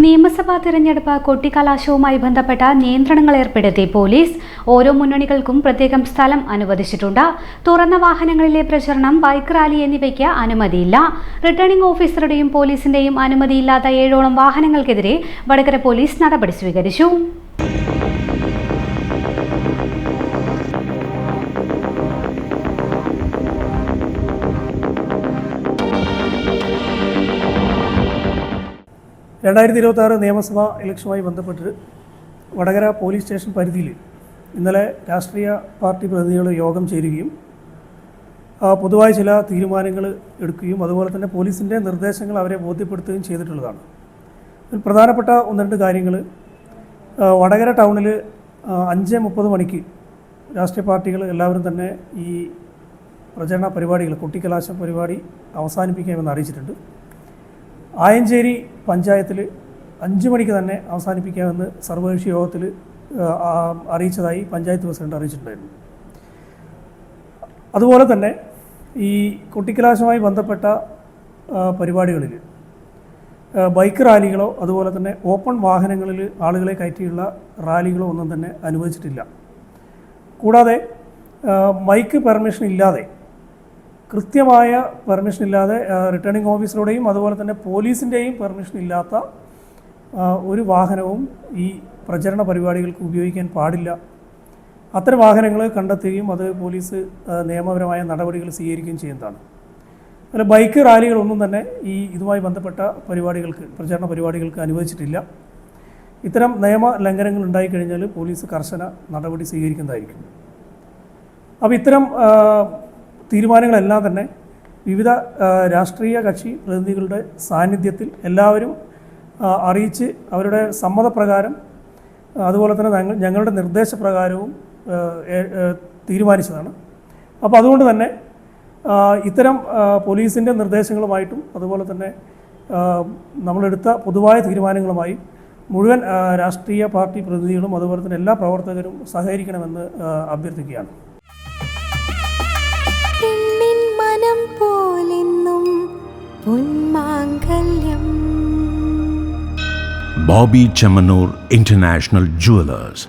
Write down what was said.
നിയമസഭാ തിരഞ്ഞെടുപ്പ് കൊട്ടിക്കലാശവുമായി ബന്ധപ്പെട്ട നിയന്ത്രണങ്ങൾ ഏർപ്പെടുത്തി പോലീസ്. ഓരോ മുന്നണികൾക്കും പ്രത്യേകം സ്ഥലം അനുവദിച്ചിട്ടുണ്ട്. തുറന്ന വാഹനങ്ങളിലെ പ്രചരണം, ബൈക്ക് റാലി എന്നിവയ്ക്ക് അനുമതിയില്ല. റിട്ടേണിംഗ് ഓഫീസറുടെയും പോലീസിന്റെയും അനുമതിയില്ലാത്ത 7ഓളം വാഹനങ്ങൾക്കെതിരെ വടകര പോലീസ് നടപടി സ്വീകരിച്ചു. നിയമസഭാ ഇലക്ഷനുമായി ബന്ധപ്പെട്ട് വടകര പോലീസ് സ്റ്റേഷൻ പരിധിയിൽ ഇന്നലെ രാഷ്ട്രീയ പാർട്ടി പ്രതിനിധികൾ യോഗം ചേരുകയും പൊതുവായ ചില തീരുമാനങ്ങൾ എടുക്കുകയും അതുപോലെ തന്നെ പോലീസിൻ്റെ നിർദ്ദേശങ്ങൾ അവരെ ബോധ്യപ്പെടുത്തുകയും ചെയ്തിട്ടുള്ളതാണ്. ഇതിൽ പ്രധാനപ്പെട്ട 1-2 കാര്യങ്ങൾ, വടകര ടൗണിൽ 5:30 മണിക്ക് രാഷ്ട്രീയ പാർട്ടികൾ എല്ലാവരും തന്നെ ഈ പ്രചരണ പരിപാടികൾ, കൊട്ടിക്കലാശ പരിപാടി അവസാനിപ്പിക്കാമെന്ന് അറിയിച്ചിട്ടുണ്ട്. ആയഞ്ചേരി പഞ്ചായത്തിൽ 5 മണിക്ക് തന്നെ അവസാനിപ്പിക്കാമെന്ന് സർവകക്ഷി യോഗത്തിൽ അറിയിച്ചതായി പഞ്ചായത്ത് പ്രസിഡന്റ് അറിയിച്ചിട്ടുണ്ടായിരുന്നു. അതുപോലെ തന്നെ ഈ കൊട്ടിക്കലാശവുമായി ബന്ധപ്പെട്ട പരിപാടികളിൽ ബൈക്ക് റാലികളോ അതുപോലെ തന്നെ ഓപ്പൺ വാഹനങ്ങളിൽ ആളുകളെ കയറ്റിയുള്ള റാലികളോ ഒന്നും തന്നെ അനുവദിച്ചിട്ടില്ല. കൂടാതെ മൈക്ക് പെർമിഷൻ ഇല്ലാതെ, കൃത്യമായ പെർമിഷൻ ഇല്ലാതെ, റിട്ടേണിംഗ് ഓഫീസറുടെയും അതുപോലെ തന്നെ പോലീസിൻ്റെയും പെർമിഷൻ ഇല്ലാത്ത ഒരു വാഹനവും ഈ പ്രചരണ പരിപാടികൾക്ക് ഉപയോഗിക്കാൻ പാടില്ല. അത്തരം വാഹനങ്ങൾ കണ്ടെത്തുകയും അത് പോലീസ് നിയമപരമായ നടപടികൾ സ്വീകരിക്കുകയും ചെയ്യുന്നതാണ്. അതുപോലെ ബൈക്ക് റാലികളൊന്നും തന്നെ ഇതുമായി ബന്ധപ്പെട്ട പരിപാടികൾക്ക്, പ്രചരണ പരിപാടികൾക്ക് അനുവദിച്ചിട്ടില്ല. ഇത്തരം നിയമ ലംഘനങ്ങൾ ഉണ്ടായിക്കഴിഞ്ഞാൽ പോലീസ് കർശന നടപടി സ്വീകരിക്കുന്നതായിരിക്കും. അപ്പോൾ ഇത്തരം തീരുമാനങ്ങളെല്ലാം തന്നെ വിവിധ രാഷ്ട്രീയ കക്ഷി പ്രതിനിധികളുടെ സാന്നിധ്യത്തിൽ എല്ലാവരും അറിയിച്ച് അവരുടെ സമ്മതപ്രകാരം അതുപോലെ തന്നെ ഞങ്ങളുടെ നിർദ്ദേശപ്രകാരവും തീരുമാനിച്ചതാണ്. അപ്പോൾ അതുകൊണ്ട് തന്നെ ഇത്തരം പോലീസിൻ്റെ നിർദ്ദേശങ്ങളുമായിട്ടും അതുപോലെ തന്നെ നമ്മളെടുത്ത പൊതുവായ തീരുമാനങ്ങളുമായി മുഴുവൻ രാഷ്ട്രീയ പാർട്ടി പ്രതിനിധികളും അതുപോലെ തന്നെ എല്ലാ പ്രവർത്തകരും സഹകരിക്കണമെന്ന് അഭ്യർത്ഥിക്കുകയാണ്. Bobby Chamanur International Jewelers.